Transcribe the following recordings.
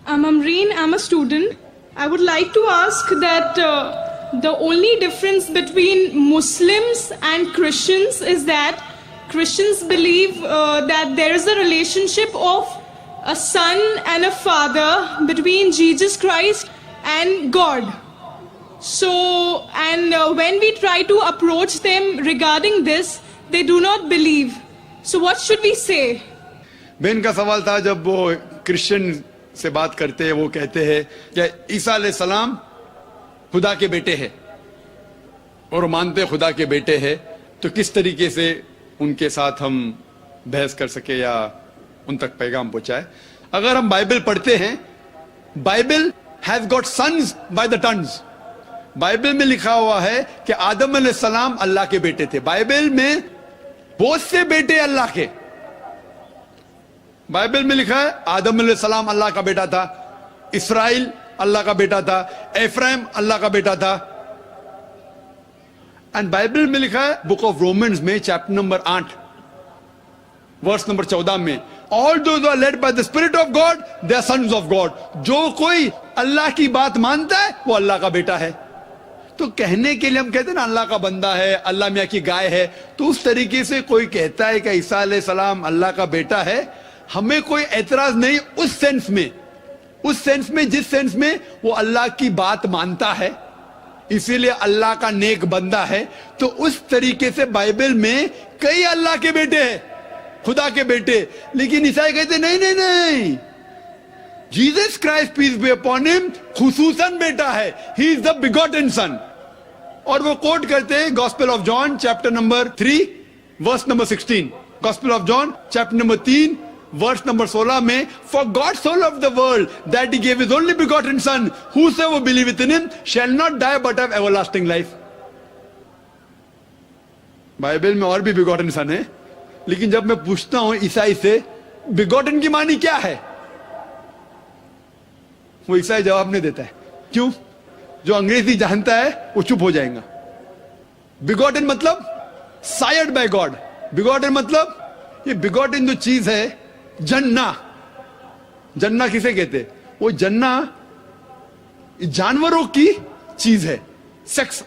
I'm Amreen, I'm a student. I would like to ask that the only difference between Muslims and Christians is that Christians believe that there is a relationship of a son and a father between Jesus Christ and God. So, and when we try to approach them regarding this, they do not believe. So what should we say? बहन का सवाल था, जब वो Christian से बात करते हैं वो कहते हैं कि ईसा अलैहिस्सलाम खुदा के बेटे हैं और मानते खुदा के बेटे हैं, तो किस तरीके से उनके साथ हम बहस कर सके या उन तक पैगाम पहुंचाए। अगर हम बाइबल पढ़ते हैं, Bible has got sons by the tons. Bible में लिखा हुआ है कि आदम अलैहिस्सलाम अल्लाह के बेटे थे। बाइबल में बहुत से बेटे अल्लाह के, बाइबल में लिखा है आदम अलैहिस्सलाम अल्लाह का बेटा था, इसराइल अल्लाह का बेटा था, एफ्राइम अल्लाह का बेटा था। एंड बाइबल में लिखा है बुक ऑफ रोमन्स में चैप्टर नंबर 8 वर्स नंबर 14 में, all those are led by the spirit of God they are sons of God. जो कोई अल्लाह की बात मानता है वो अल्लाह का बेटा है। तो कहने के लिए हम कहते हैं ना अल्लाह का बंदा है, अल्लाह मियां की गाय है, तो उस तरीके से कोई कहता है कि ईसा अलैहिस्सलाम अल्लाह का बेटा है, हमें कोई एतराज नहीं उस सेंस में, उस सेंस में जिस सेंस में वो अल्लाह की बात मानता है, इसीलिए अल्लाह का नेक बंदा है। तो उस तरीके से बाइबल में कई अल्लाह के बेटे हैं, खुदा के बेटे। लेकिन ईसाई कहते नहीं नहीं नहीं, Jesus Christ peace be upon him खुसूसन बेटा है, he is the begotten son. और वो कोट करते हैं gospel of John chapter number 3 verse number 16, gospel of John chapter number 3 verse number 16 में, for God so loved the world that he gave his only begotten son, whosoever believeth in him shall not die but have everlasting life। Bible में और भी begotten सन है, लेकिन जब मैं पूछता हूं ईसाई से बिगॉटन की मानी क्या है, वो ईसाई जवाब नहीं देता है। क्यों? जो अंग्रेजी जानता है वो चुप हो जाएगा। बिगॉटन मतलब सायर्ड बाय गॉड। बिगॉटन मतलब, ये बिगॉटन जो चीज है, जन्ना, जन्ना किसे कहते? वो जन्ना जानवरों की चीज है, sex.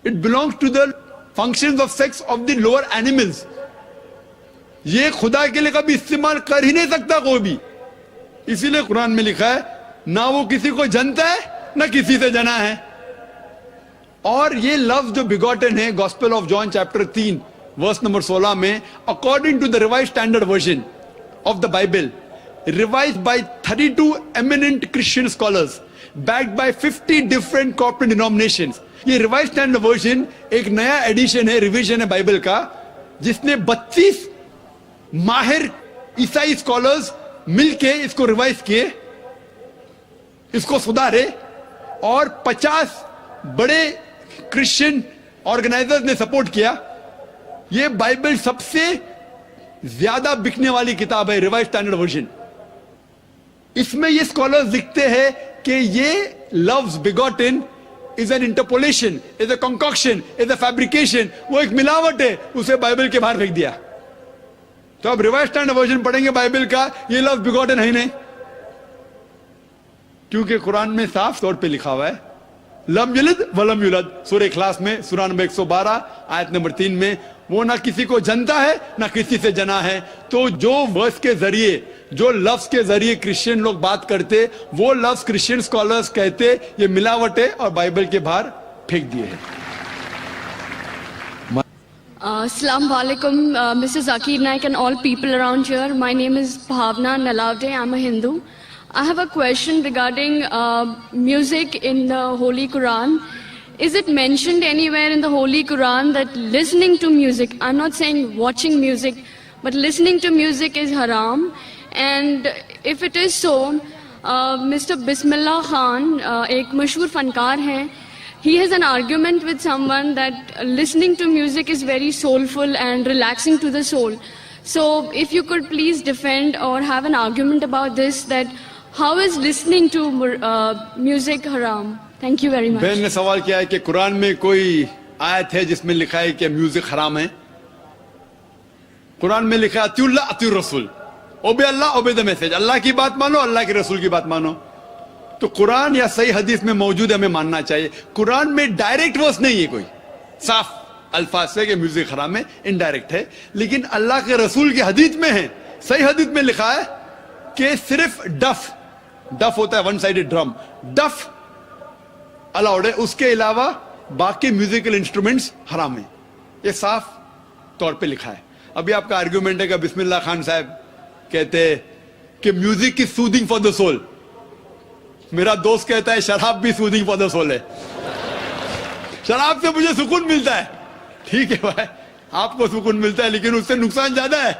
It belongs to the functions of sex of the lower animals. ये खुदा के लिए कभी इस्तेमाल कर ही नहीं सकता कोई भी। इसीलिए कुरान में लिखा है ना वो किसी को जनता है ना किसी से जना है। और ये लफ्ज जो बिगॉटन है, gospel of John chapter 3 verse number 16 में, according to the revised standard version of the Bible, revised by 32 eminent Christian scholars, backed by 50 different corporate denominations। ये रिवाइज्ड स्टैंडर्ड वर्जन एक नया एडिशन है, रिवीजन है Bible का, जिसने 32 माहिर ईसाई स्कॉलर्स मिलके इसको रिवाइज किए, इसको सुधारे, और 50 बड़े क्रिश्चियन ऑर्गेनाइजर्स ने सपोर्ट किया। ये बाइबल सबसे ज्यादा बिकने वाली किताब है, रिवाइज्ड स्टैंडर्ड वर्जन। इसमें ये स्कॉलर्स लिखते हैं कि ये लफ्ज begotten is an interpolation, is a concoction, is a fabrication, वो एक मिलावट है, उसे बाइबल के बाहर फेंक दिया। तो अब रिवाइज्ड स्टैंडर्ड वर्जन पढ़ेंगे बाइबल का, ये लफ्ज बिगॉटन है ही नहीं, क्योंकि कुरान में साफ तौर पे लिखा हुआ है लम यलिद वलम युलद। सूरह इखलास में सूरा नंबर 112 आयत नंबर 3 में, वो ना किसी को जनता है ना किसी से जना है। तो जो वर्स के जरिए, जो लफ्ज के जरिए क्रिश्चियन लोग बात करते, वो लफ्ज क्रिश्चियन स्कॉलर्स कहते ये मिलावट है और बाइबल के बाहर फेंक दिए हैं। Assalamu alaikum, Mr. Zakir Naik and all people around here. My name is Bhavna Nalavde. I'm a Hindu. I have a question regarding music in the Holy Quran. Is it mentioned anywhere in the Holy Quran that listening to music, I'm not saying watching music, but listening to music is haram? And if it is so, Mr. Bismillah Khan, एक मशहूर फनकार हैं, he has an argument with someone that listening to music is very soulful and relaxing to the soul. So if you could please defend or have an argument about this, that how is listening to music haram? Thank you very much. बहन ने सवाल किया है कि कुरान में कोई आयत है जिसमें लिखा है कि म्यूजिक हराम है। कुरान में लिखा है अतिउल्लाह अतिउर रसूल, ओबे अल्लाह ओबे द मैसेज, अल्लाह की बात मानो, अल्लाह के रसूल की बात मानो। तो कुरान या सही हदीस में मौजूद है, हमें मानना चाहिए। कुरान में डायरेक्ट वर्स नहीं है कोई साफ अल्फाज से कि म्यूजिक हराम है, इनडायरेक्ट है, लेकिन अल्लाह के रसूल की हदीस में है, सही हदीस में लिखा है कि सिर्फ डफ होता है वन साइडेड ड्रम, डफ अलाउड है, उसके अलावा बाकी म्यूजिकल इंस्ट्रूमेंट्स हराम है। ये साफ तौर पे लिखा है। अभी आपका आर्ग्यूमेंट है कि बिस्मिल्लाह खान साहब कहते हैं कि music is soothing for the soul. मेरा दोस्त कहता है शराब भी सूदिंग फॉर द सोल है, शराब से मुझे सुकून मिलता है। ठीक है भाई, आपको सुकून मिलता है, लेकिन उससे नुकसान ज्यादा है।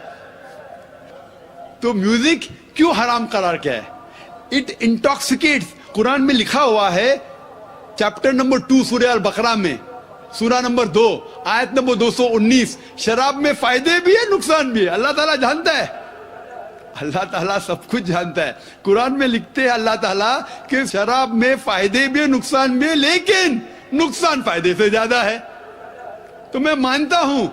तो म्यूजिक क्यों हराम करार किया है? इट इंटॉक्सिकेट्स। कुरान में लिखा हुआ है चैप्टर नंबर 2 सूरह अल बकरा में, सूरा नंबर 2 आयत नंबर 219, शराब में फायदे भी है नुकसान भी है। अल्लाह ताला जानता है, अल्लाह ताला सब कुछ जानता है। कुरान में लिखते हैं अल्लाह ताला कि शराब में फायदे भी है नुकसान भी है, लेकिन नुकसान फायदे से ज्यादा है। तो मैं मानता हूं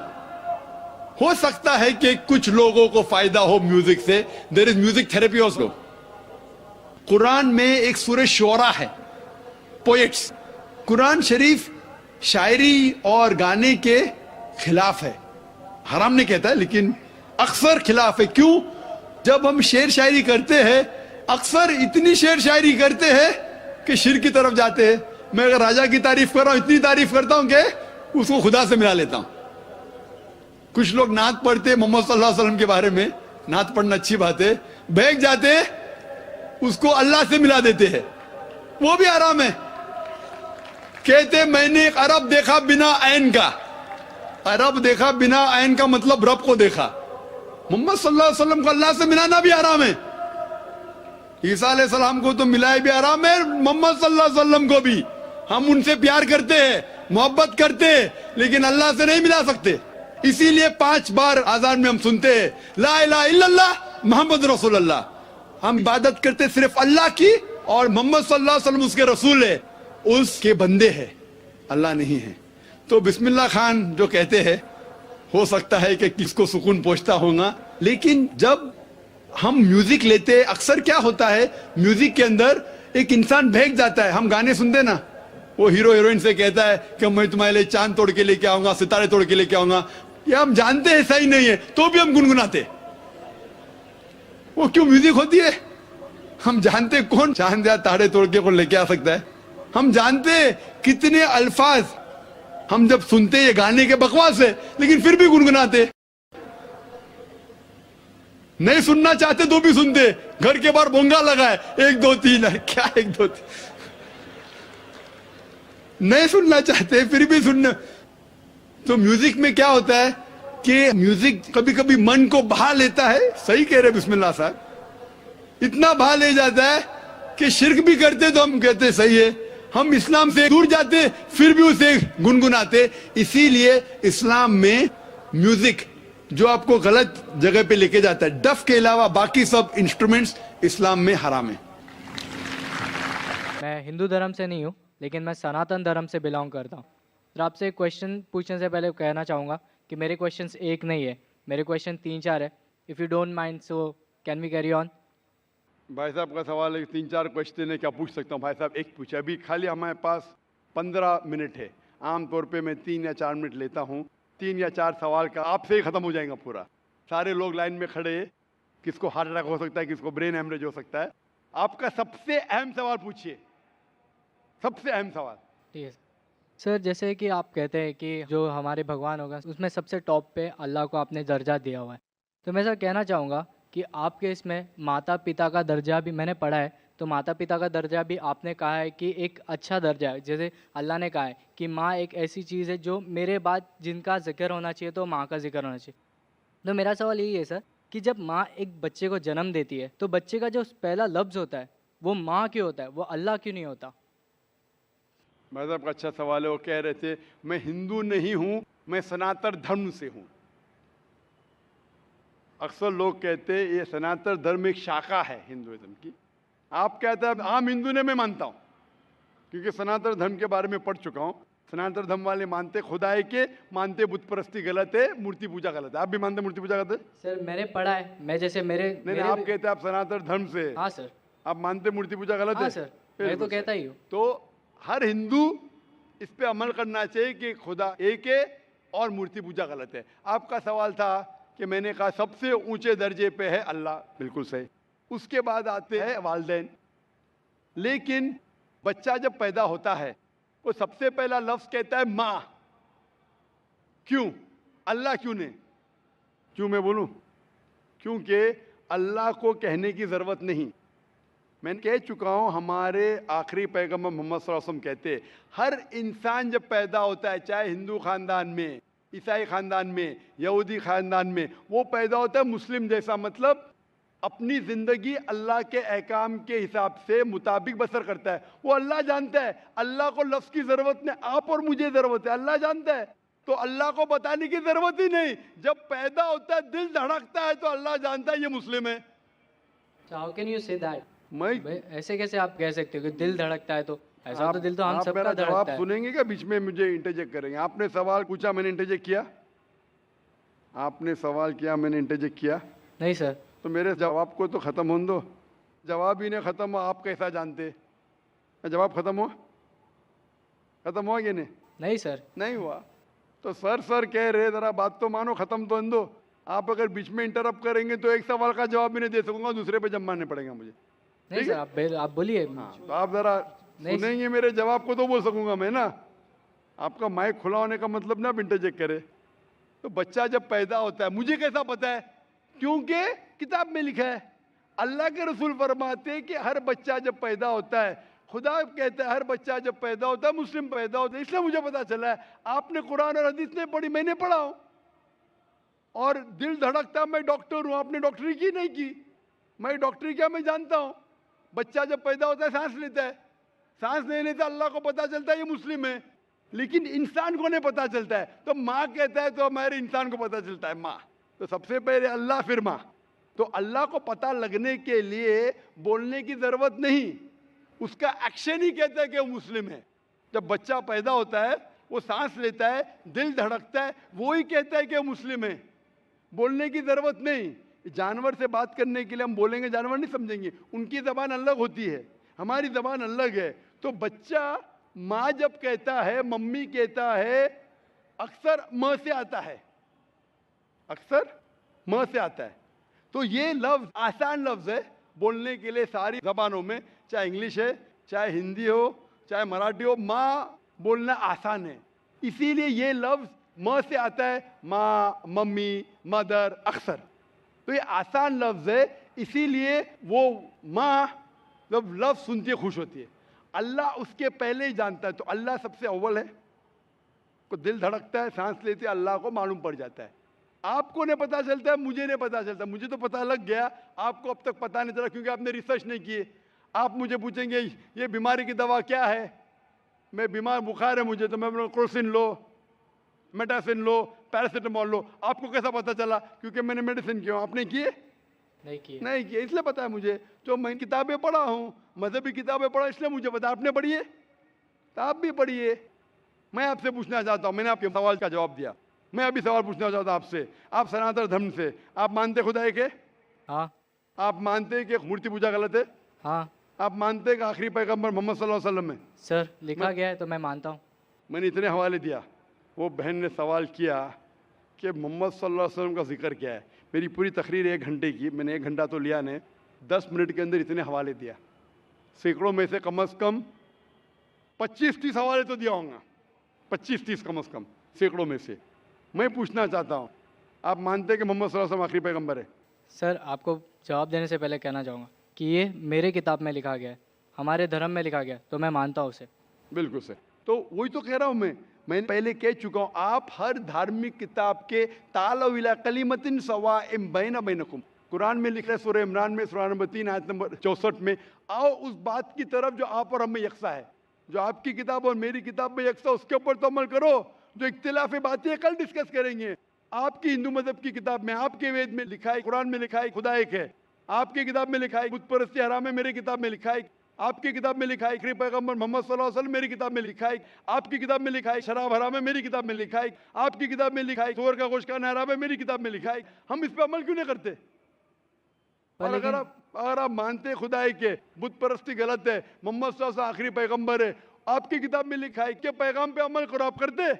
हो सकता है कि कुछ लोगों को फायदा हो म्यूजिक से, there is music therapy also. कुरान में एक सूरह शुरा है, पोएट्स। कुरान शरीफ शायरी और गाने के खिलाफ है, हराम नहीं कहता है, लेकिन अक्सर खिलाफ है। क्यों? जब हम शेर शायरी करते हैं, अक्सर इतनी शेर शायरी करते हैं कि शिर की तरफ जाते हैं। मैं अगर राजा की तारीफ कर रहा हूं, इतनी तारीफ करता हूं कि उसको खुदा से मिला लेता हूं। कुछ लोग नात पढ़ते मोहम्मद सल्लल्लाहु अलैहि वसल्लम के बारे में, नात पढ़ना अच्छी बात है, बहक जाते उसको अल्लाह से मिला देते हैं, वो भी हराम है। कहते मैंने एक अरब देखा बिना ऐन का। अरब देखा बिना ऐन का मतलब रब को देखा। मोहम्मद सल्लल्लाहु अलैहि वसल्लम को अल्लाह से मिलाना भी हराम है। ईसा अलैहि सलाम को तो मिलाए भी हराम है, मोहम्मद सल्लल्लाहु अलैहि वसल्लम को भी। हम उनसे प्यार करते हैं, मोहब्बत करते हैं, लेकिन अल्लाह से नहीं मिला सकते। इसीलिए 5 बार आजान में हम सुनते हैं ला इलाहा इल्लल्लाह मोहम्मद रसूलुल्लाह। हम इबादत करते सिर्फ अल्लाह की, और मोहम्मद सल्लल्लाहु अलैहि वसल्लम उसके रसूल है, उसके बंदे हैं, अल्लाह नहीं है। तो बिस्मिल्लाह खान जो कहते हैं, हो सकता है कि किसको सुकून पहुंचता होगा, लेकिन जब हम म्यूजिक लेते, अक्सर क्या होता है म्यूजिक के अंदर एक इंसान बहक जाता है। हम गाने सुनते ना, वो हीरो हीरोइन से कहता है कि मैं तुम्हारे लिए चांद तोड़ के लेके आऊंगा, सितारे तोड़ के लेके आऊंगा। ये हम जानते हैं सही नहीं है, तो भी हम गुनगुनाते। वो क्यों म्यूजिक होती है? हम जानते कौन चांद या तारे तोड़ के कौन लेके आ सकता है। हम जानते कितने अल्फाज हम जब सुनते ये गाने के बकवास है, लेकिन फिर भी गुनगुनाते। नहीं सुनना चाहते तो भी सुनते। घर के बाहर बोंगा लगा है 1 2 3 है, क्या 1 2 3? नहीं सुनना चाहते फिर भी सुनना। तो म्यूजिक में क्या होता है कि म्यूजिक कभी कभी मन को बहा लेता है। सही कह रहे बिस्मिल्लाह साहब, इतना बहा ले जाता है कि शिर्क भी करते तो हम कहते सही है, हम इस्लाम से दूर जाते फिर भी उसे गुनगुनाते। इसीलिए इस्लाम में म्यूजिक जो आपको गलत जगह पे लेके जाता है, डफ के अलावा बाकी सब इंस्ट्रूमेंट्स इस्लाम में हराम है। मैं हिंदू धर्म से नहीं हूँ, लेकिन मैं सनातन धर्म से बिलोंग करता हूँ। तो आपसे एक क्वेश्चन पूछने से पहले कहना चाहूँगा कि मेरे क्वेश्चंस एक नहीं है, मेरे क्वेश्चन 3-4 है। If you don't mind, so can we carry on? भाई साहब का सवाल है, 3-4 क्वेश्चन है, क्या पूछ सकता हूँ? भाई साहब एक पूछे। अभी खाली हमारे पास 15 मिनट है। आमतौर पे मैं 3 या 4 मिनट लेता हूँ। 3 या 4 सवाल का आपसे ही खत्म हो जाएगा पूरा। सारे लोग लाइन में खड़े हैं, किसको हार्ट अटैक हो सकता है, किसको ब्रेन हेमरेज हो सकता है। आपका सबसे अहम सवाल पूछिए, सबसे अहम सवाल। ठीक है सर, जैसे कि आप कहते हैं कि जो हमारे भगवान होगा उसमें सबसे टॉप पे अल्लाह को आपने दर्जा दिया हुआ है। तो मैं सर कहना चाहूँगा कि आपके इसमें माता पिता का दर्जा भी मैंने पढ़ा है, तो माता पिता का दर्जा भी आपने कहा है कि एक अच्छा दर्जा है। जैसे अल्लाह ने कहा है कि माँ एक ऐसी चीज़ है जो मेरे बाद जिनका जिक्र होना चाहिए तो माँ का जिक्र होना चाहिए। तो मेरा सवाल यही है सर कि जब माँ एक बच्चे को जन्म देती है तो बच्चे का जो पहला लफ्ज़ होता है वो माँ क्यों होता है, वो अल्लाह क्यों नहीं होता? भाई साहब का अच्छा सवाल है। वो कह रहे थे मैं हिंदू नहीं हूं, मैं सनातन धर्म से हूं। अक्सर लोग कहते हैं ये सनातन धर्म एक शाखा है हिंदुइज्म की। आप कहते हैं आम हिंदू ने मैं मानता हूं, क्योंकि सनातन धर्म के बारे में पढ़ चुका हूं। सनातन धर्म वाले मानते खुदा है के, मानते बुत परस्ती गलत है, मूर्ति पूजा गलत है। आप भी मानते मूर्ति पूजा गलत है? सर मैंने पढ़ा है, मैं जैसे मेरे नहीं, आप कहते हैं आप सनातन धर्म से। हाँ सर। आप मानते मूर्ति पूजा गलत हाँ है? सर, मैं तो बिल्कुल कहता सही। ही हूँ। तो हर हिंदू इस पे अमल करना चाहिए कि खुदा एक है और मूर्ति पूजा गलत है। आपका सवाल था कि मैंने कहा सबसे ऊंचे दर्जे पे है अल्लाह, बिल्कुल सही। उसके बाद आते हैं वालिदैन। लेकिन बच्चा जब पैदा होता है वो सबसे पहला लफ्ज कहता है माँ। क्यों? अल्लाह क्यों नहीं? क्यों मैं बोलूं? क्योंकि अल्लाह को कहने की जरूरत नहीं। मैं कह चुका हूं, हमारे आखिरी पैगंबर मोहम्मद सल्लल्लाहु अलैहि वसल्लम कहते हैं, हर इंसान जब पैदा होता है, चाहे हिंदू खानदान में, ईसाई खानदान में, यहूदी खानदान में, वो पैदा होता है मुस्लिम जैसा, मतलब अपनी जिंदगी अल्लाह के अहकाम के हिसाब से मुताबिक बसर करता है। वो अल्लाह जानता है, अल्लाह को लफ्ज की जरूरत नहीं, आप और मुझे जरूरत है, अल्लाह जानता है, तो अल्लाह को बताने की जरूरत ही नहीं। जब पैदा होता है, दिल धड़कता है, तो अल्लाह जानता है ये मुस्लिम है। How can you say that? मैं ऐसे कैसे आप कह सकते हो कि दिल धड़कता है? तो ऐसा तो दिल तो हम आप सबका मेरा जवाब धड़कता है। सुनेंगे क्या? बीच में मुझे इंटरजेक्ट करेंगे? आपने सवाल पूछा, मैंने इंटरजेक्ट किया? आपने सवाल किया, मैंने इंटरजेक्ट किया? नहीं सर। तो मेरे जवाब को तो खत्म होने दो। जवाब ही नहीं खत्म हुआ, आप कैसा जानते? जवाब खत्म हुआ? खत्म हुआ कि नहीं? नहीं सर। नहीं हुआ। तो सर कह रहे, जरा बात तो मानो, खत्म तो होने दो। आप अगर बीच में इंटरप्ट करेंगे तो एक सवाल का जवाब भी नहीं दे सकूंगा, दूसरे पे जब मानने पड़ेगा मुझे। नहीं सर, आप बोलिए। हाँ, तो आप जरा सुनेंगे मेरे जवाब को तो बोल सकूंगा मैं ना। आपका माइक खुला होने का मतलब ना आप इंटरजेक्ट करे। तो बच्चा जब पैदा होता है, मुझे कैसा पता है? क्योंकि किताब में लिखा है। अल्लाह के रसूल फरमाते हैं कि हर बच्चा जब पैदा होता है, खुदा कहता है हर बच्चा जब पैदा होता है मुस्लिम पैदा होता है, इसलिए मुझे पता चला है। आपने कुरान और हदीस नहीं पढ़ी, मैंने पढ़ा हूं, और दिल धड़कता, मैं डॉक्टर हूं, आपने डॉक्टरी की नहीं की। मैं डॉक्टरी क्या, मैं जानता हूं। बच्चा जब पैदा होता है सांस लेता है, सांस लेने से अल्लाह को पता चलता है ये मुस्लिम है, लेकिन इंसान को नहीं पता चलता है। तो माँ कहता है तो हमारे इंसान को पता चलता है माँ। तो सबसे पहले अल्लाह, फिर माँ। तो अल्लाह को पता लगने के लिए बोलने की जरूरत नहीं, उसका एक्शन ही कहता है कि वो मुस्लिम है। जब बच्चा पैदा होता है, वो सांस लेता है, दिल धड़कता है, वो ही कहता है कि वो मुस्लिम है। बोलने की जरूरत नहीं। जानवर से बात करने के लिए हम बोलेंगे, जानवर नहीं समझेंगे, उनकी जबान अलग होती है, हमारी जबान अलग है। तो बच्चा माँ जब कहता है, मम्मी कहता है, अक्सर म से आता है, अक्सर म से आता है। तो ये लफ्ज आसान लफ्ज है बोलने के लिए सारी जबानों में, चाहे इंग्लिश है, चाहे हिंदी हो, चाहे मराठी हो, माँ बोलना आसान है। इसीलिए ये लफ्ज म से आता है, माँ, मम्मी, मदर, अक्सर। तो ये आसान लफ्ज है, इसीलिए वो माँ जब लफ्ज सुनती है खुश होती है। अल्लाह उसके पहले ही जानता है, तो अल्लाह सबसे अव्वल है। को दिल धड़कता है, सांस लेते है, अल्लाह को मालूम पड़ जाता है। आपको नहीं पता चलता है, मुझे नहीं पता चलता। मुझे तो पता लग गया, आपको अब तक पता नहीं चला क्योंकि आपने रिसर्च नहीं किए। आप मुझे पूछेंगे ये बीमारी की दवा क्या है, मैं बीमार, बुखार है मुझे, तो मैं बोलूँगा क्रोसिन लो, मेटासिन लो, पैरासीटामोल लो। आपको कैसा पता चला? क्योंकि मैंने मेडिसिन किया। आपने किए? नहीं किए, इसलिए पता है मुझे। तो मैं किताबें पढ़ा हूँ, मजहबी किताबें पढ़ा, इसलिए मुझे पता। आपने पढ़ी है? तो आप भी पढ़िए। मैं आपसे पूछना चाहता हूँ, मैंने आपके सवाल का जवाब दिया, मैं अभी सवाल पूछना चाहता हूँ आपसे। आप सनातन धर्म से, आप मानते खुदा एक है? हाँ। आप मानते हैं कि मूर्ति पूजा गलत है? हाँ। आप मानते हैं कि आखिरी पैगंबर मोहम्मद सल्लल्लाहु अलैहि वसल्लम है? सर लिखा गया है तो मैं मानता हूँ। मैंने इतने हवाले दिया। वो बहन ने सवाल किया कि मोहम्मद सल्लल्लाहु अलैहि वसल्लम का जिक्र क्या है। मेरी पूरी तकरीर 1 घंटे की, मैंने 1 घंटा तो लिया नहीं, 10 मिनट के अंदर इतने हवाले दिया। सैकड़ों में से कम 25-30 हवाले तो दिया होगा, 25-30 कम से कम, सैकड़ों में से। मैं पूछना चाहता हूँ, आप मानते हैं कि मोहम्मद सल्लल्लाहु अलैहि वसल्लम आखिरी पैगंबर है? सर आपको जवाब देने से पहले कहना चाहूँगा कि ये मेरे किताब में लिखा गया है, हमारे धर्म में लिखा गया है, तो मैं मानता हूँ उसे। बिल्कुल सर। तो वही तो कह रहा हूँ मैं पहले कह चुका हूँ, आप हर धार्मिक किताब के तालव इला कलिमतिन सवाइम बैना बैनकुम, कुरान में लिखा है सूरह इमरान में सूरह नंबर 3 आयत नंबर 64 में, आओ उस बात की तरफ जो आप और हम में यकसा है। जो आपकी किताब और मेरी किताब में यकसा, उसके ऊपर तो अमल करो। जो इख्तिलाफी बातें कल डिस्कस करेंगे। आपकी हिंदू मजहब की किताब में, आपके वेद में लिखा है, कुरान में लिखा है खुदा एक है। आपकी किताब में लिखा है बुत परस्ती हराम है, मेरी किताब में लिखा है। आपकी किताब में लिखा है आखिरी पैगंबर मोहम्मद सल्लल्लाहु अलैहि वसल्लम, मेरी किताब में लिखा है। आपकी किताब में लिखा है शराब हराम है, मेरी किताब में लिखा है। आपकी किताब में लिखा है सूअर का गोश्त खाना हराम है, मेरी किताब में लिखा है। हम इस पर अमल क्यों नहीं करते? और अगर आप मानते खुदाई के बुत परस्ती गलत है, मोहम्मद सल्लल्लाहु अलैहि वसल्लम आखिरी पैगंबर है, आपकी किताब में लिखा है कि पैगाम पे अमल करो, आप करते?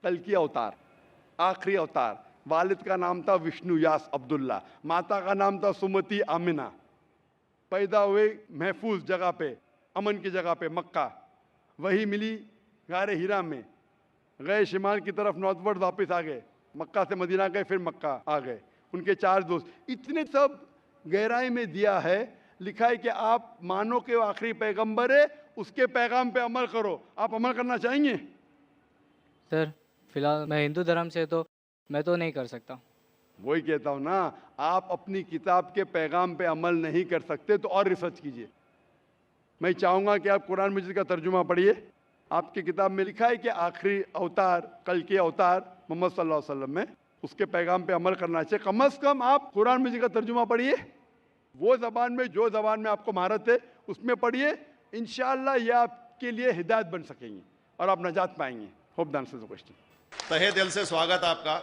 कल की अवतार, आखिरी अवतार, वालिद का नाम था विष्णु यास अब्दुल्ला, माता का नाम था सुमति आमिना, पैदा हुए महफूज जगह पे, अमन की जगह पे मक्का, वही मिली गारे हीरा में, गए शिमाल की तरफ नॉर्थवर्ड वापस आ गए, मक्का से मदीना गए, फिर मक्का आ गए, उनके 4 दोस्त, इतने सब गहराई में दिया है, लिखा है कि आप मानो के आखिरी पैगंबर है, उसके पैगाम पे अमल करो। आप अमल करना चाहेंगे? सर फिलहाल मैं हिंदू धर्म से, तो मैं तो नहीं कर सकता। वही कहता हूं ना, आप अपनी किताब के पैगाम पे अमल नहीं कर सकते तो और रिसर्च कीजिए। मैं चाहूंगा कि आप कुरान मजीद का तर्जुमा पढ़िए, आपकी किताब में लिखा है कि आखिरी अवतार, कल के अवतार मोहम्मद सल्लल्लाहु अलैहि वसल्लम में, उसके पैगाम पे अमल करना चाहिए। कम से कम आप कुरान मजीद का तर्जुमा पढ़िए, वो ज़बान में, जो ज़बान में आपको महारत है उसमें पढ़िए, इंशाअल्लाह ये आपके लिए हिदायत बन सकेंगी और आप नजात पाएंगे। Hope the answer the question. तहे दिल से स्वागत आपका।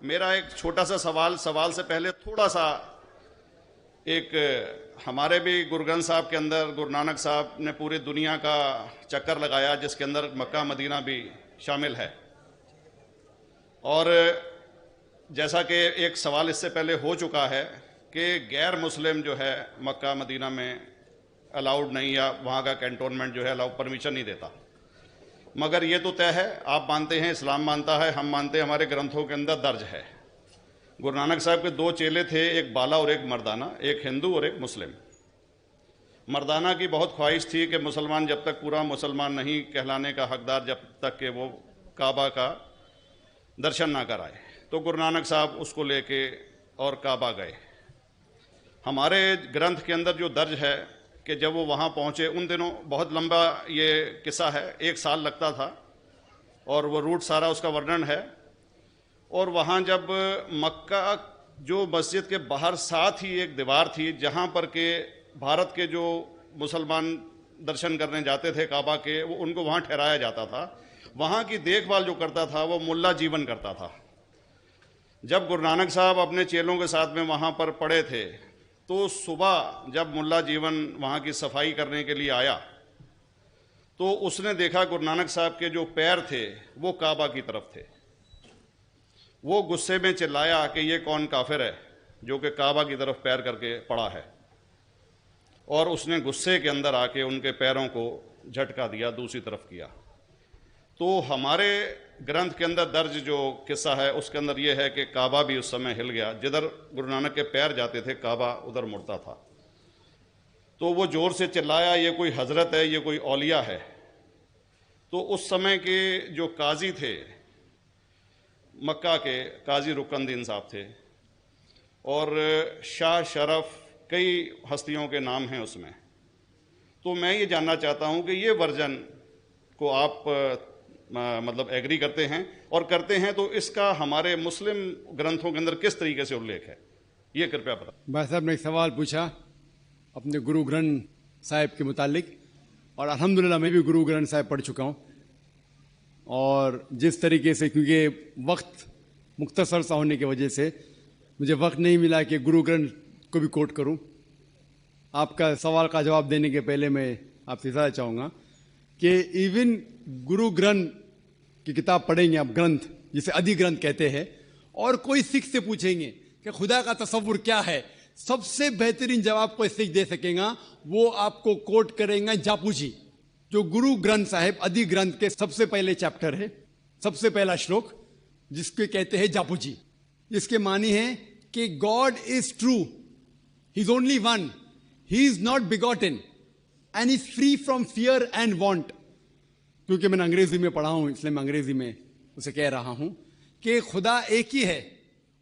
मेरा एक छोटा सा सवाल से पहले थोड़ा सा, एक हमारे भी गुरु ग्रंथ साहब के अंदर गुरु नानक साहब ने पूरी दुनिया का चक्कर लगाया, जिसके अंदर मक्का मदीना भी शामिल है। और जैसा कि एक सवाल इससे पहले हो चुका है कि गैर मुस्लिम जो है मक्का मदीना में अलाउड नहीं, या वहाँ का कैंटोनमेंट जो है अलाउ परमिशन नहीं देता। मगर ये तो तय है, आप मानते हैं, इस्लाम मानता है, हम मानते हैं, हमारे ग्रंथों के अंदर दर्ज है। गुरु नानक साहब के 2 चेले थे, एक बाला और एक मर्दाना, एक हिंदू और एक मुस्लिम। मर्दाना की बहुत ख्वाहिश थी कि मुसलमान जब तक पूरा मुसलमान नहीं कहलाने का हकदार, जब तक कि वो काबा का दर्शन ना कराए, तो गुरु नानक साहब उसको लेके और काबा गए। हमारे ग्रंथ के अंदर जो दर्ज है कि जब वो वहाँ पहुँचे, उन दिनों बहुत लंबा ये किस्सा है, 1 साल लगता था, और वो रूट सारा उसका वर्णन है। और वहाँ जब मक्का, जो मस्जिद के बाहर साथ ही एक दीवार थी जहाँ पर के भारत के जो मुसलमान दर्शन करने जाते थे काबा के, वो उनको वहाँ ठहराया जाता था। वहाँ की देखभाल जो करता था वो मुल्ला जीवन करता था। जब गुरु नानक साहब अपने चेलों के साथ में वहाँ पर पड़े थे, तो सुबह जब मुल्ला जीवन वहाँ की सफाई करने के लिए आया, तो उसने देखा गुरु नानक साहब के जो पैर थे वो काबा की तरफ थे। वो गुस्से में चिल्लाया कि ये कौन काफिर है जो कि काबा की तरफ पैर करके पड़ा है, और उसने गुस्से के अंदर आके उनके पैरों को झटका दिया, दूसरी तरफ किया। तो हमारे ग्रंथ के अंदर दर्ज जो किस्सा है उसके अंदर ये है कि काबा भी उस समय हिल गया, जिधर गुरु नानक के पैर जाते थे काबा उधर मुड़ता था। तो वो जोर से चिल्लाया, ये कोई हजरत है, ये कोई औलिया है। तो उस समय के जो काजी थे मक्का के, काजी रुकनदीन साहब थे, और शाह शरफ, कई हस्तियों के नाम हैं उसमें। तो मैं ये जानना चाहता हूँ कि ये वर्जन को आप मतलब एग्री करते हैं, और करते हैं तो इसका हमारे मुस्लिम ग्रंथों के अंदर किस तरीके से उल्लेख है, ये कृपया बता। भाई साहब ने एक सवाल पूछा अपने गुरु ग्रंथ साहिब के मुतालिक, और अल्हम्दुलिल्लाह मैं भी गुरु ग्रंथ साहिब पढ़ चुका हूँ, और जिस तरीके से, क्योंकि वक्त मुख्तसर सा होने की वजह से मुझे वक्त नहीं मिला कि गुरु ग्रंथ को भी कोट करूँ। आपका सवाल का जवाब देने के पहले मैं आपसे इतना चाहूँगा कि इवन गुरु ग्रंथ की किताब पढ़ेंगे आप, ग्रंथ जिसे आदि ग्रंथ कहते हैं, और कोई सिख से पूछेंगे कि खुदा का तसव्वुर क्या है, सबसे बेहतरीन जवाब कोई सिख दे सकेगा, वो आपको कोट करेंगे जापू जी, जो गुरु ग्रंथ साहिब आदि ग्रंथ के सबसे पहले चैप्टर है, सबसे पहला श्लोक, जिसके कहते हैं जापू जी, जिसके मानी है कि God is true, he is only one, he is not begotten and is free from fear and want. क्योंकि मैंने अंग्रेजी में पढ़ा हूं इसलिए मैं अंग्रेजी में उसे कह रहा हूं कि खुदा एक ही है,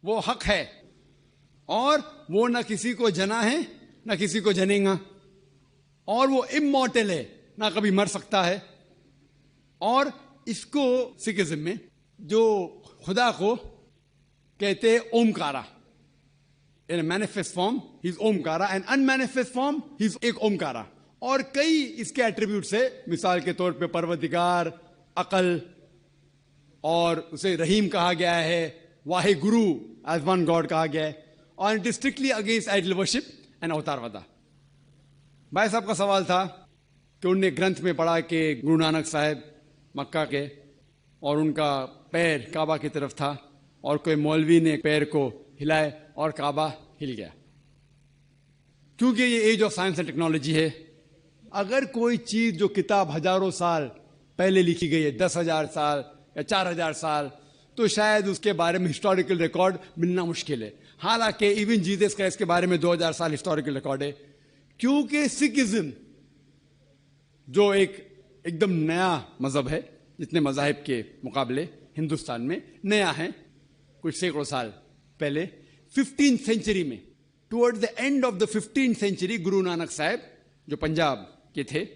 वो हक है, और वो ना किसी को जना है ना किसी को जनेगा, और वो इमॉर्टल है, ना कभी मर सकता है। और इसको सिखिज्म में जो खुदा को कहते हैं Omkara, in manifest form he is Omkara, and unmanifest form he is एक ओमकारा। और कई इसके एट्रीब्यूट्स है, मिसाल के तौर पे परवरदिगार, अकल, और उसे रहीम कहा गया है, Wahe Guru as one God कहा गया है, और it is strictly against idol worship and अवतारवादा। भाई साहब का सवाल था कि उनने ग्रंथ में पढ़ा कि गुरु नानक साहब मक्का के और उनका पैर काबा की तरफ था और कोई मौलवी ने पैर को हिलाए और काबा हिल गया। क्योंकि ये age of science and technology है, अगर कोई चीज जो किताब हजारों साल पहले लिखी गई है, 10,000 साल या 4,000 साल, तो शायद उसके बारे में हिस्टोरिकल रिकॉर्ड मिलना मुश्किल है। हालांकि इवन जीसस का इसके बारे में 2000 साल हिस्टोरिकल रिकॉर्ड है, क्योंकि सिखिज्म जो एकदम नया मजहब है, जितने मजाहिब के मुकाबले हिंदुस्तान में नया है, कुछ सैकड़ों साल पहले 15th सेंचुरी में, toward the end of the 15th century, Guru Nanak साहब जो पंजाब के थे,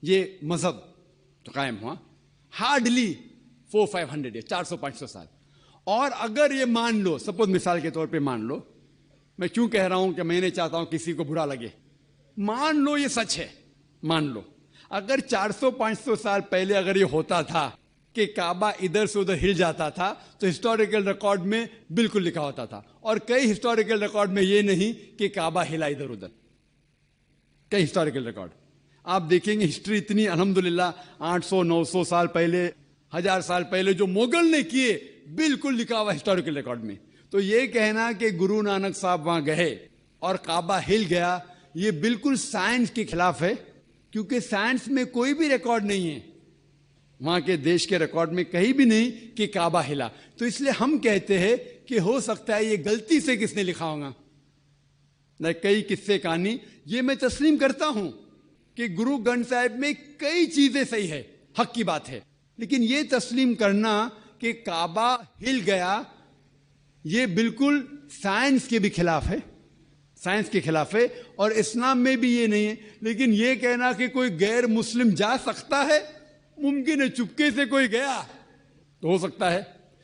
ये मजहब तो कायम हुआ हार्डली 400-500 या 400-500 साल। और अगर ये मान लो, सपोज मिसाल के तौर पे मान लो, मैं क्यों कह रहा हूं कि मैं नहीं चाहता हूं किसी को बुरा लगे, मान लो ये सच है, मान लो अगर 400-500 साल पहले अगर ये होता था कि काबा इधर से उधर हिल जाता था, तो हिस्टोरिकल रिकॉर्ड में बिल्कुल लिखा होता था। और कई हिस्टोरिकल रिकॉर्ड में ये नहीं कि काबा हिला इधर उधर, कई हिस्टोरिकल रिकॉर्ड आप देखेंगे। हिस्ट्री इतनी अल्हम्दुलिल्लाह 800-900 साल पहले, 1000 साल पहले जो मुगल ने किए, बिल्कुल लिखा हुआ हिस्टोरिकल रिकॉर्ड में। तो ये कहना कि गुरु नानक साहब वहां गए और काबा हिल गया, ये बिल्कुल साइंस के खिलाफ है, क्योंकि साइंस में कोई भी रिकॉर्ड नहीं है, वहां के देश के रिकॉर्ड में कहीं भी नहीं कि काबा हिला। तो इसलिए हम कहते हैं कि हो सकता है ये गलती से किसने लिखा होगा, न कई किस्से कहानी। ये मैं तस्लीम करता हूं कि गुरु ग्रंथ साहिब में कई चीजें सही है, हक की बात है, लेकिन ये तस्लीम करना कि काबा हिल गया, ये बिल्कुल साइंस के भी खिलाफ है, साइंस के खिलाफ है। और इस्लाम में भी ये नहीं है। लेकिन ये कहना कि कोई गैर मुस्लिम जा सकता है, मुमकिन है, चुपके से कोई गया तो हो सकता है।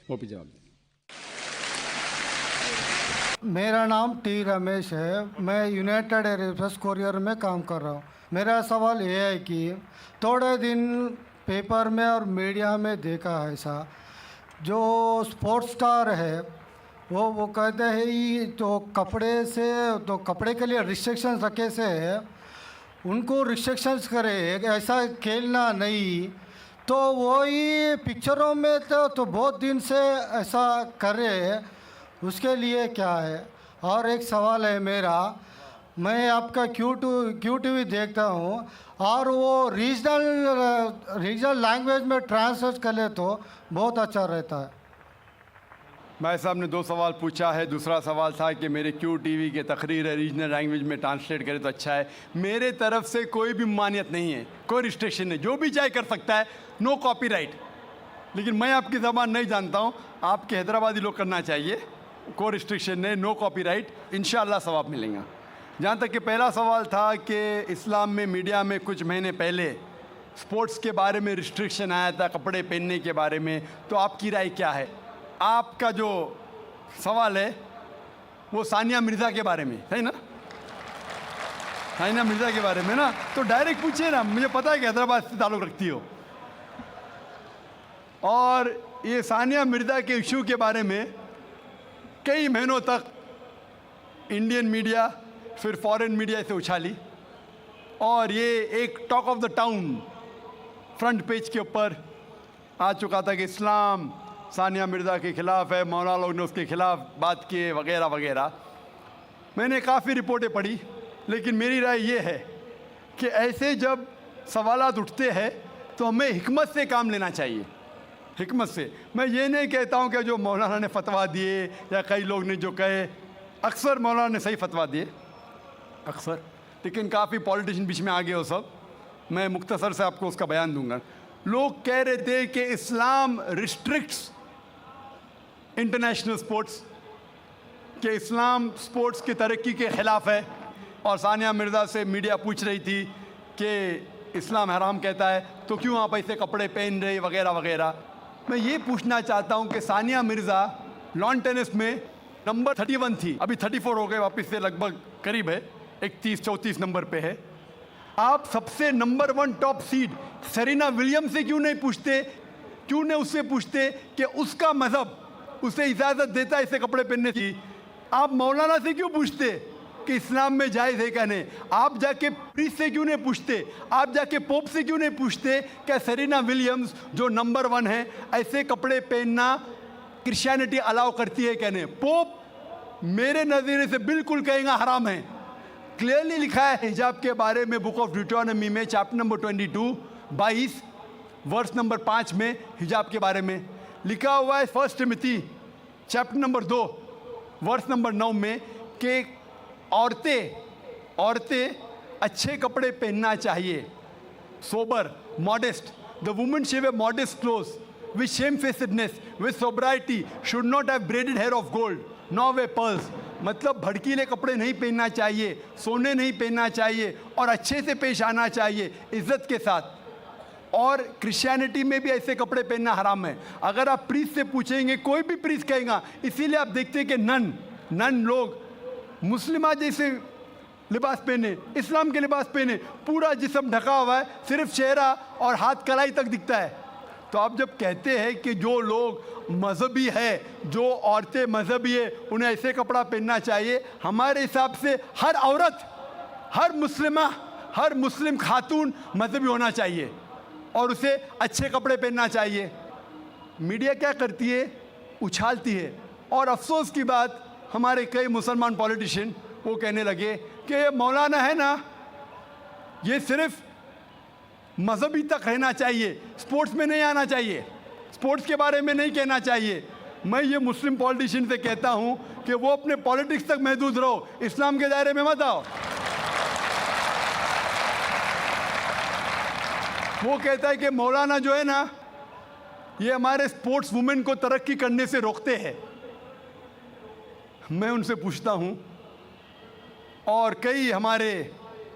वो भी जवाब। मेरा नाम टी रमेश है, मैं यूनाइटेड एयरफोर्स कोरियर में काम कर रहा हूँ। मेरा सवाल ये है कि थोड़े दिन पेपर में और मीडिया में देखा है ऐसा, जो स्पोर्ट्स स्टार है वो कहते हैं ये तो कपड़े से, तो कपड़े के लिए रिस्ट्रिक्शंस रखे से उनको रिस्ट्रिक्शंस करे, ऐसा खेलना नहीं। तो वही पिक्चरों में तो बहुत दिन से ऐसा करे, उसके लिए क्या है। और एक सवाल है मेरा, मैं आपका क्यू टीवी देखता हूँ और वो रीजनल लैंग्वेज में ट्रांसलेट कर ले तो बहुत अच्छा रहता है। भाई साहब ने 2 सवाल पूछा है। दूसरा सवाल था कि मेरे क्यू टीवी के तकरीर है, रीजनल लैंग्वेज में ट्रांसलेट करे तो अच्छा है। मेरे तरफ से कोई भी मान्यत नहीं है, कोई रिस्ट्रिक्शन नहीं, जो भी चाहे कर सकता है, नो कॉपीराइट। लेकिन मैं आपकी ज़बान नहीं जानता हूँ, आपके हैदराबादी लोग करना चाहिए, कोई रिस्ट्रिक्शन नहीं, नो कॉपीराइट, इंशाअल्लाह सवाब मिलेगा। जहाँ तक कि पहला सवाल था कि इस्लाम में मीडिया में कुछ महीने पहले स्पोर्ट्स के बारे में रिस्ट्रिक्शन आया था, कपड़े पहनने के बारे में, तो आपकी राय क्या है? आपका जो सवाल है वो सानिया मिर्ज़ा के बारे में है ना, सानिया मिर्ज़ा के बारे में ना, तो डायरेक्ट पूछिए ना, मुझे पता है कि हैदराबाद से ताल्लुक़ रखती हो। और ये सानिया मिर्ज़ा के इशू के बारे में कई महीनों तक इंडियन मीडिया फिर फॉरेन मीडिया इसे उछाली, और ये एक talk of the town front page के ऊपर आ चुका था कि इस्लाम सानिया मिर्ज़ा के ख़िलाफ़ है, मौलाना लोग ने उसके ख़िलाफ़ बात किए वगैरह वगैरह। मैंने काफ़ी रिपोर्टें पढ़ी, लेकिन मेरी राय ये है कि ऐसे जब सवालात उठते हैं तो हमें हिकमत से काम लेना चाहिए, हिकमत से। मैं ये नहीं कहता हूँ कि जो मौलाना ने फतवा दिए या कई लोग ने जो कहे, अक्सर मौलाना ने सही फतवा दिए अक्सर, लेकिन काफ़ी पॉलिटिशियन बीच में आ गए हो सब। मैं मुख्तसर से आपको उसका बयान दूंगा। लोग कह रहे थे कि इस्लाम रिस्ट्रिक्ट्स इंटरनेशनल स्पोर्ट्स, कि इस्लाम स्पोर्ट्स की तरक्की के ख़िलाफ़ है, और सानिया मिर्ज़ा से मीडिया पूछ रही थी कि इस्लाम हराम कहता है तो क्यों आप ऐसे कपड़े पहन रहे वगैरह वगैरह। मैं ये पूछना चाहता हूँ कि सानिया मिर्ज़ा लॉन टेनिस में नंबर 31 थी, अभी 34 हो गए, वापस से लगभग करीब है, 31-34 नंबर पे है। आप सबसे number 1 top seed Serena Williams से क्यों नहीं पूछते, क्यों नहीं उससे पूछते कि उसका मज़हब उसे इजाज़त देता है ऐसे कपड़े पहनने की? आप मौलाना से क्यों पूछते कि इस्लाम में जायज़ है क्या नहीं? आप जाके प्रीस्ट से क्यों नहीं पूछते? आप जाके पोप से क्यों नहीं पूछते क्या सेरेना विलियम्स जो नंबर 1 है, ऐसे कपड़े पहनना क्रिश्चियनिटी अलाउ करती है क्या नहीं? पोप मेरे नज़रिए से बिल्कुल कहेगा हराम है। क्लियरली लिखा है हिजाब के बारे में बुक ऑफ ड्यूटोनॉमी में चैप्टर नंबर 22 वर्स नंबर 5 में हिजाब के बारे में लिखा हुआ है। 1 Timothy chapter number 2 verse number 9 में कि औरतें अच्छे कपड़े पहनना चाहिए, sober, modest. The woman should wear modest clothes with shamefacedness with sobriety, should not have braided hair of gold nor way pearls. मतलब भड़कीले कपड़े नहीं पहनना चाहिए, सोने नहीं पहनना चाहिए और अच्छे से पेश आना चाहिए, इज्जत के साथ। और क्रिश्चियनिटी में भी ऐसे कपड़े पहनना हराम है। अगर आप प्रीस्ट से पूछेंगे, कोई भी प्रीस्ट कहेगा। इसीलिए आप देखते हैं कि नन लोग मुस्लिमा जैसे लिबास पहने, इस्लाम के लिबास पहने, पूरा जिस्म ढका हुआ है, सिर्फ चेहरा और हाथ कलाई तक दिखता है। तो आप जब कहते हैं कि जो लोग मजहबी है, जो औरतें मजहबी है, उन्हें ऐसे कपड़ा पहनना चाहिए, हमारे हिसाब से हर औरत, हर मुस्लिम खातून मजहबी होना चाहिए और उसे अच्छे कपड़े पहनना चाहिए। मीडिया क्या करती है? उछालती है। और अफसोस की बात, हमारे कई मुसलमान पॉलिटिशियन वो कहने लगे कि ये मौलाना है ना, ये सिर्फ मजहबी तक रहना चाहिए, स्पोर्ट्स में नहीं आना चाहिए, स्पोर्ट्स के बारे में नहीं कहना चाहिए। मैं ये मुस्लिम पॉलिटिशियन से कहता हूँ कि वो अपने पॉलिटिक्स तक महदूद रहो, इस्लाम के दायरे में मत आओ। वो कहता है कि मौलाना जो है ना, ये हमारे स्पोर्ट्स वुमेन को तरक्की करने से रोकते हैं। मैं उनसे पूछता हूँ, और कई हमारे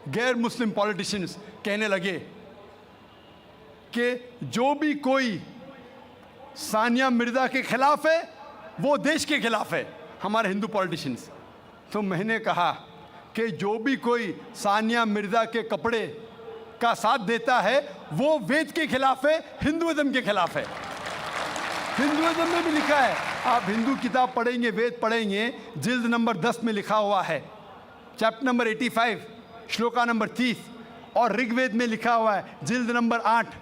गैर मुस्लिम पॉलिटिशियंस कहने लगे कि जो भी कोई सानिया मिर्ज़ा के खिलाफ है वो देश के खिलाफ है, हमारे हिंदू पॉलिटिशियंस। तो मैंने कहा कि जो भी कोई सानिया मिर्ज़ा के कपड़े का साथ देता है वो वेद के खिलाफ है, हिंदुइज्म के खिलाफ है। हिंदुइज्म में भी लिखा है, आप हिंदू किताब पढ़ेंगे, वेद पढ़ेंगे, जिल्द नंबर 10 में लिखा हुआ है, चैप्टर नंबर 85 श्लोका नंबर 30। और ऋग्वेद में लिखा हुआ है, जिल्द नंबर 8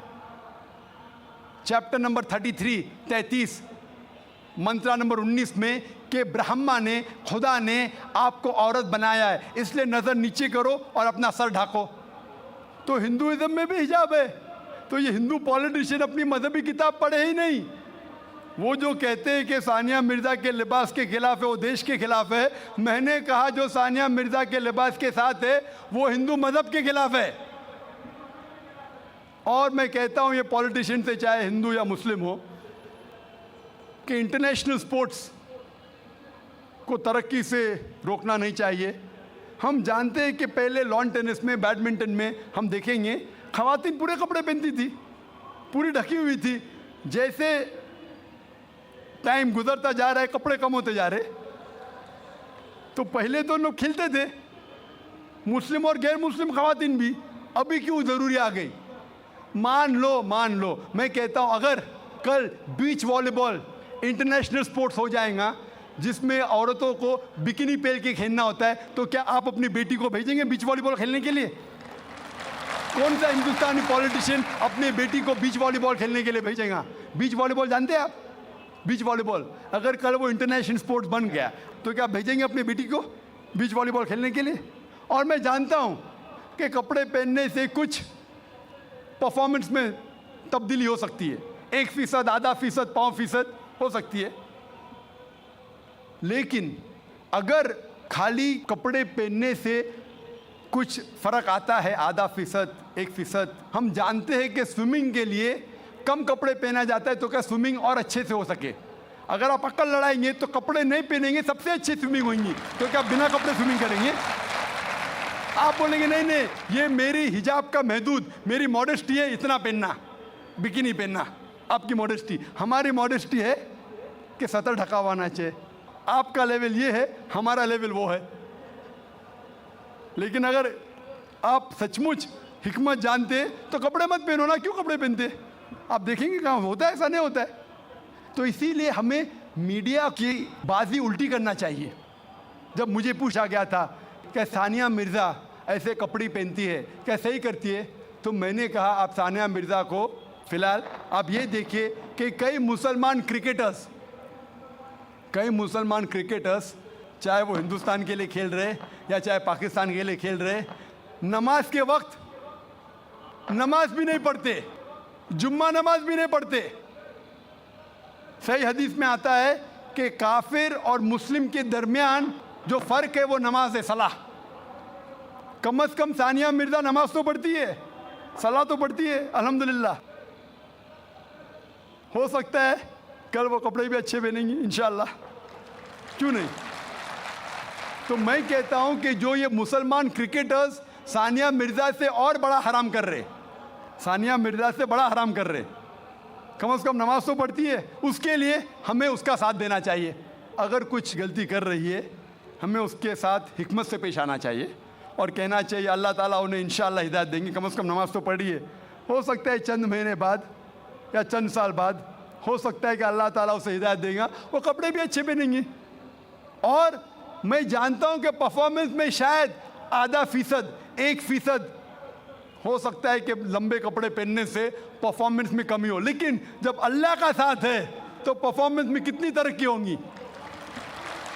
चैप्टर नंबर 33 मंत्रा नंबर 19 में कि ब्रह्मा ने, खुदा ने आपको औरत बनाया है, इसलिए नज़र नीचे करो और अपना सर ढाको। तो हिंदुइज्म में भी हिजाब है। तो ये हिंदू पॉलिटिशियन अपनी मजहबी किताब पढ़े ही नहीं। वो जो कहते हैं कि सानिया मिर्ज़ा के लिबास के खिलाफ है, वो देश के खिलाफ है। मैंने कहा जो सानिया मिर्ज़ा के लिबास के साथ है वो हिंदू मज़हब के खिलाफ है। और मैं कहता हूँ ये पॉलिटिशियन से, चाहे हिंदू या मुस्लिम हो, कि इंटरनेशनल स्पोर्ट्स को तरक्की से रोकना नहीं चाहिए। हम जानते हैं कि पहले लॉन टेनिस में, बैडमिंटन में हम देखेंगे ख़वातीन पूरे कपड़े पहनती थी, पूरी ढकी हुई थी। जैसे टाइम गुजरता जा रहा है, कपड़े कम होते जा रहे। तो पहले तो लोग खिलते थे, मुस्लिम और गैर मुस्लिम ख़वातीन भी। अभी क्यों ज़रूरी आ गई? मान लो मैं कहता हूँ अगर कल बीच वॉलीबॉल इंटरनेशनल स्पोर्ट्स हो जाएगा जिसमें औरतों को बिकिनी पहन के खेलना होता है, तो क्या आप अपनी बेटी को भेजेंगे बीच वॉलीबॉल खेलने के लिए? कौन सा हिंदुस्तानी पॉलिटिशियन अपनी बेटी को बीच वॉलीबॉल खेलने के लिए भेजेगा? बीच वॉलीबॉल जानते हैं आप? बीच वॉलीबॉल अगर कल वो इंटरनेशनल स्पोर्ट्स बन गया तो क्या भेजेंगे अपनी बेटी को बीच वॉलीबॉल खेलने के लिए? और मैं जानता हूँ कि कपड़े पहनने से कुछ परफॉर्मेंस में तब्दीली हो सकती है, 1%, आधा फीसद, 5% हो सकती है। लेकिन अगर खाली कपड़े पहनने से कुछ फ़र्क आता है, आधा फीसद, 1%, हम जानते हैं कि स्विमिंग के लिए कम कपड़े पहना जाता है तो क्या स्विमिंग और अच्छे से हो सके। अगर आप अक्ल लड़ाएंगे तो कपड़े नहीं पहनेंगे, सबसे अच्छी स्विमिंग होंगी, तो क्या बिना कपड़े स्विमिंग करेंगे? आप बोलेंगे नहीं ये मेरी हिजाब का महदूद, मेरी मॉडेस्टी है, इतना पहनना, बिकिनी पहनना। आपकी मॉडेस्टी, हमारी मॉडेस्टी है कि सतर ढका हुआ होना चाहिए। आपका लेवल ये है, हमारा लेवल वो है। लेकिन अगर आप सचमुच हिकमत जानते तो कपड़े मत पहनो ना, क्यों कपड़े पहनते? आप देखेंगे कहाँ होता है, ऐसा नहीं होता है। तो इसीलिए हमें मीडिया की बाजी उल्टी करना चाहिए। जब मुझे पूछा गया था कि सानिया मिर्ज़ा ऐसे कपड़े पहनती है, क्या सही करती है, तो मैंने कहा आप सानिया मिर्ज़ा को फ़िलहाल आप ये देखिए कि कई मुसलमान क्रिकेटर्स चाहे वो हिंदुस्तान के लिए खेल रहे या चाहे पाकिस्तान के लिए खेल रहे, नमाज के वक्त नमाज भी नहीं पढ़ते, जुम्मा नमाज भी नहीं पढ़ते। सही हदीस में आता है कि काफिर और मुस्लिम के दरमियान जो फ़र्क है वो नमाज है, सलाह। कम से कम सानिया मिर्ज़ा नमाज तो पढ़ती है, सलाह तो पढ़ती है, अल्हम्दुलिल्लाह। हो सकता है कल वो कपड़े भी अच्छे पहनेंगी इंशाअल्लाह, क्यों नहीं। तो मैं कहता हूं कि जो ये मुसलमान क्रिकेटर्स सानिया मिर्ज़ा से और बड़ा हराम कर रहे, सानिया मिर्ज़ा से बड़ा हराम कर रहे, कम से कम नमाज तो पढ़ती है, उसके लिए हमें उसका साथ देना चाहिए। अगर कुछ गलती कर रही है हमें उसके साथ हिकमत से पेश आना चाहिए और कहना चाहिए अल्लाह ताला उन्हें इंशाअल्लाह हिदायत देंगे, कम से कम नमाज तो पढ़ी है। हो सकता है चंद महीने बाद या चंद साल बाद हो सकता है कि अल्लाह ताला उसे हिदायत देगा, वो कपड़े भी अच्छे पहनेंगी। और मैं जानता हूं कि परफॉर्मेंस में शायद आधा फीसद 1% हो सकता है कि लंबे कपड़े पहनने से परफॉर्मेंस में कमी हो, लेकिन जब अल्लाह का साथ है तो परफॉर्मेंस में कितनी तरक्की होंगी।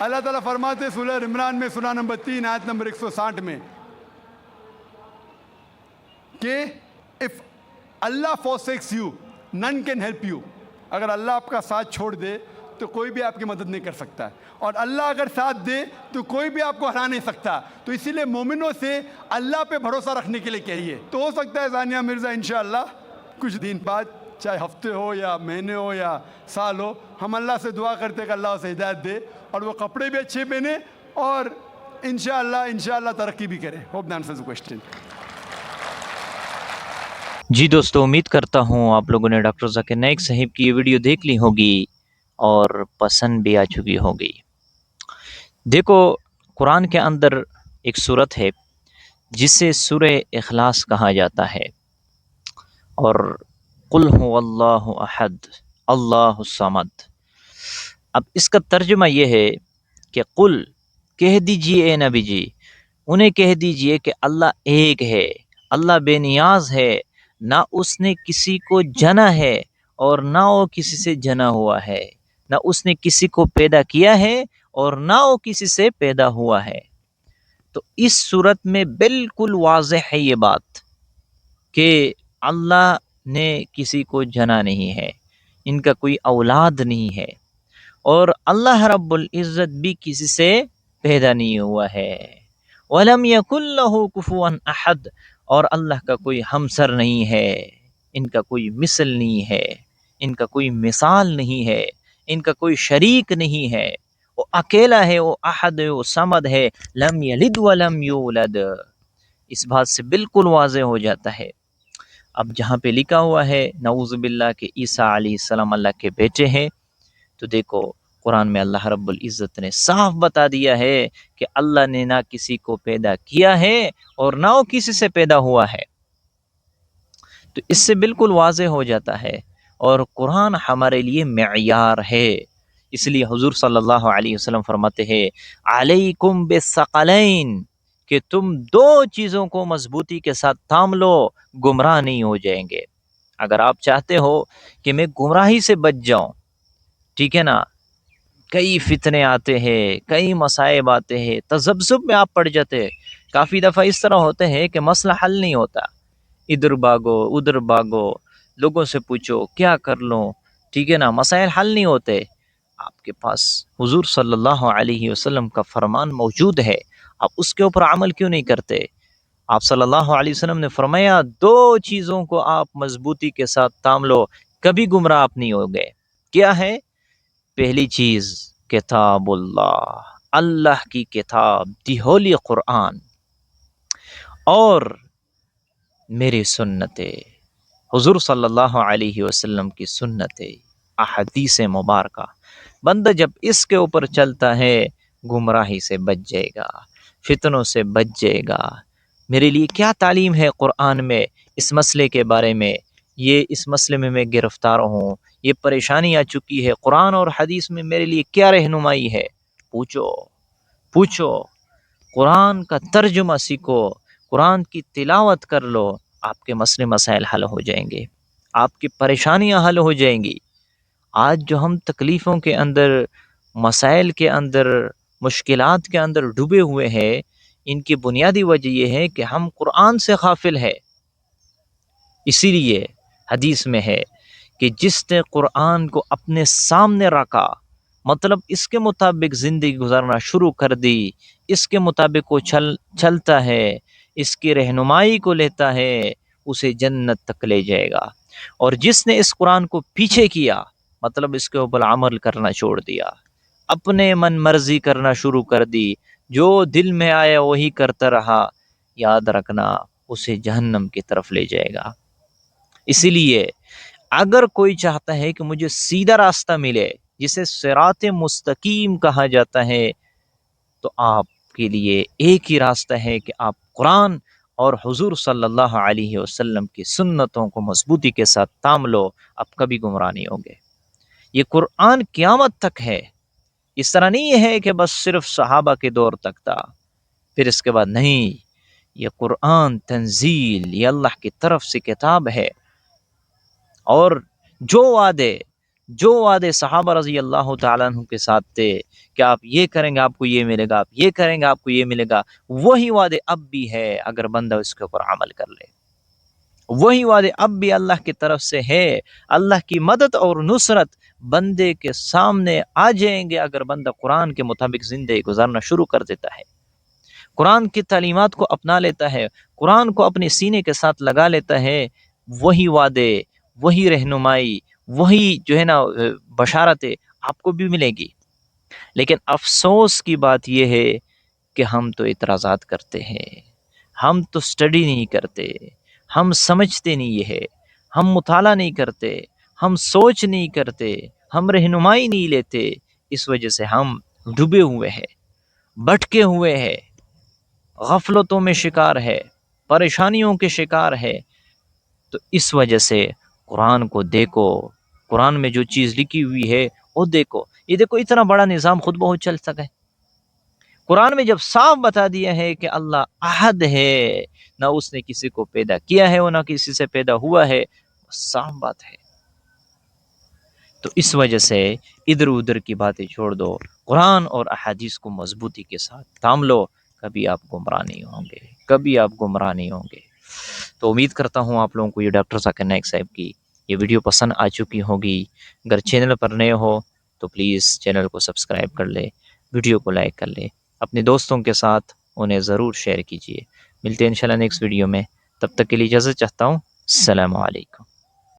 अल्लाह ताला फरमाते सूरह इमरान में सूरह नंबर 3 आयत नंबर 160 में कि if Allah forsakes you none can help you, अगर अल्लाह आपका साथ छोड़ दे तो कोई भी आपकी मदद नहीं कर सकता है, और अल्लाह अगर साथ दे तो कोई भी आपको हरा नहीं सकता। तो इसीलिए मोमिनों से अल्लाह पे भरोसा रखने के लिए कहिए। तो हो सकता है सानिया मिर्ज़ा इंशाअल्लाह कुछ दिन बाद, चाहे हफ्ते हो या महीने हो या साल हो, हम अल्लाह से दुआ करते कि अल्लाह उसे हिदायत दे और वो कपड़े भी अच्छे पहने और इंशाअल्लाह तरक्की भी करे। Hope that answers the question. जी दोस्तों, उम्मीद करता हूँ आप लोगों ने डॉक्टर ज़ाकिर नाइक साहिब की ये वीडियो देख ली होगी और पसंद भी आ चुकी होगी। देखो, कुरान के अंदर एक सूरत है जिसे सूरह इखलास कहा जाता है, और कुल हुवल्लाहु अहद अल्लाहु समद। अब इसका तर्जुमा ये है कि कुल, कह दीजिए ए नबी जी, उन्हें कह दीजिए कि अल्लाह एक है, अल्लाह बेनियाज है, ना उसने किसी को जना है और ना वो किसी से जना हुआ है, ना उसने किसी को पैदा किया है और ना वो किसी से पैदा हुआ है। तो इस सूरत में बिल्कुल वाज़ेह है ये बात कि अल्लाह ने किसी को जना नहीं है, इनका कोई औलाद नहीं है, और अल्लाह रब्बुल इज़्ज़त भी किसी से पैदा नहीं हुआ है। वलम यकुल लहू कुफुवन अहद, और अल्लाह का कोई हमसर नहीं है, इनका कोई मिसल नहीं है, इनका कोई मिसाल नहीं है, इनका कोई शरीक नहीं है। वो अकेला है, वो अहद है, वो समद है, लम यलिद वलम यूलद। इस बात से बिल्कुल वाज़ेह हो जाता है। अब जहाँ पे लिखा हुआ है नऊज़ बिल्लाह के ईसा अलैहिस्सलाम अल्लाह के बेटे हैं, तो देखो कुरान में अल्लाह रब्बुल इज़्ज़त ने साफ बता दिया है कि अल्लाह ने ना किसी को पैदा किया है और ना वो किसी से पैदा हुआ है। तो इससे बिल्कुल वाज़ेह हो जाता है, और कुरान हमारे लिए मेयार है। इसलिए हुज़ूर सल्लल्लाहु अलैहि वसल्लम फरमाते हैं अलैकुम बिस्सक़लैन, कि तुम दो चीज़ों को मजबूती के साथ थाम लो, गुमराह नहीं हो जाएंगे। अगर आप चाहते हो कि मैं गुमराही से बच जाऊं, ठीक है ना, कई फितने आते हैं, कई मसाइब आते हैं, तज़ब्ज़ुब में आप पड़ जाते हैं। काफ़ी दफ़ा इस तरह होते हैं कि मसला हल नहीं होता, इधर भागो उधर भागो, लोगों से पूछो क्या कर लो, ठीक है ना, मसाइल हल नहीं होते। आपके पास हुज़ूर सल्लल्लाहु अलैहि वसल्लम का फरमान मौजूद है, आप उसके ऊपर अमल क्यों नहीं करते। आप सल्लल्लाहु अलैहि वसल्लम ने फरमाया दो चीज़ों को आप मजबूती के साथ थाम लो, कभी गुमराह आप नहीं होगे। क्या है? पहली चीज़ किताबुल्लाह, अल्लाह की किताब, दी होली कुरान, और मेरी सुन्नतें, हुज़ूर सल्लल्लाहु अलैहि वसल्लम की सुन्नतें, अहदीस मुबारका। बंदा जब इसके ऊपर चलता है गुमराही से बच जाएगा, फितनों से बच जाएगा। मेरे लिए क्या तालीम है कुरान में इस मसले के बारे में, ये इस मसले में मैं गिरफ़्तार हूँ, ये परेशानी आ चुकी है, कुरान और हदीस में मेरे लिए क्या रहनुमाई है, पूछो। पूछो, कुरान का तर्जुमा सीखो, कुरान की तिलावत कर लो, आपके मसले मसाइल हल हो जाएंगे, आपकी परेशानियां हल हो जाएंगी। आज जो हम तकलीफ़ों के अंदर, मसाइल के अंदर, मुश्किलात के अंदर डूबे हुए हैं, इनकी बुनियादी वजह यह है कि हम कुरान से गाफिल है। इसीलिए हदीस में है कि जिसने कुरान को अपने सामने रखा, मतलब इसके मुताबिक ज़िंदगी गुजारना शुरू कर दी, इसके मुताबिक वो चलता है, इसकी रहनुमाई को लेता है, उसे जन्नत तक ले जाएगा। और जिसने इस कुरान को पीछे किया, मतलब इसके ऊपर अमल करना छोड़ दिया, अपने मन मर्जी करना शुरू कर दी, जो दिल में आया वही करता रहा, याद रखना उसे जहन्नम की तरफ ले जाएगा। इसीलिए अगर कोई चाहता है कि मुझे सीधा रास्ता मिले, जिसे सिराते मुस्तकीम कहा जाता है, तो आपके लिए एक ही रास्ता है कि आप कुरान और हुजूर सल्लल्लाहु अलैहि वसल्लम की सुन्नतों को मजबूती के साथ थाम लो, आप कभी गुमराह नहीं होंगे। ये कुरान क़यामत तक है, इस तरह नहीं है कि बस सिर्फ सहाबा के दौर तक था फिर इसके बाद नहीं। ये कुरान तंजील, ये अल्लाह की तरफ से किताब है। और जो वादे सहाबा रजी अल्लाह तआला अन्हु के साथ थे कि आप ये करेंगे आपको ये मिलेगा, आप ये करेंगे आपको ये मिलेगा, वही वादे अब भी है अगर बंदा इसके ऊपर अमल कर ले। वही वादे अब भी अल्लाह की तरफ से है। अल्लाह की मदद और नुसरत बंदे के सामने आ जाएंगे अगर बंदा कुरान के मुताबिक जिंदगी गुजारना शुरू कर देता है, कुरान की तालीमात को अपना लेता है, कुरान को अपने सीने के साथ लगा लेता है। वही वादे, वही रहनुमाई, वही जो है ना बशारतें आपको भी मिलेगी। लेकिन अफसोस की बात यह है कि हम तो इतराज़ात करते हैं, हम तो स्टडी नहीं करते, हम समझते नहीं ये है, हम मुताला नहीं करते, हम सोच नहीं करते, हम रहनुमाई नहीं लेते। इस वजह से हम डूबे हुए हैं, भटके हुए हैं, गफलतों में शिकार है, परेशानियों के शिकार है। तो इस वजह से कुरान को देखो, कुरान में जो चीज़ लिखी हुई है वो देखो। ये देखो इतना बड़ा निज़ाम खुद बहुत चल सके। कुरान में जब साफ बता दिया है कि अल्लाह अहद है, ना उसने किसी को पैदा किया है और ना किसी से पैदा हुआ है, साफ बात है। तो इस वजह से इधर उधर की बातें छोड़ दो, कुरान और अहादीस को मजबूती के साथ थाम लो, कभी आप गुमराह नहीं होंगे, कभी आप गुमराह नहीं होंगे। तो उम्मीद करता हूँ आप लोगों को ये डॉक्टर ज़ाकिर नाइक साहब की ये वीडियो पसंद आ चुकी होगी। अगर चैनल पर नए हो तो प्लीज़ चैनल को सब्सक्राइब कर ले, वीडियो को लाइक कर ले, अपने दोस्तों के साथ उन्हें ज़रूर शेयर कीजिए। मिलते हैं इंशाल्लाह नेक्स्ट वीडियो में, तब तक के लिए इजाज़त चाहता हूँ। अस्सलामु अलैकुम।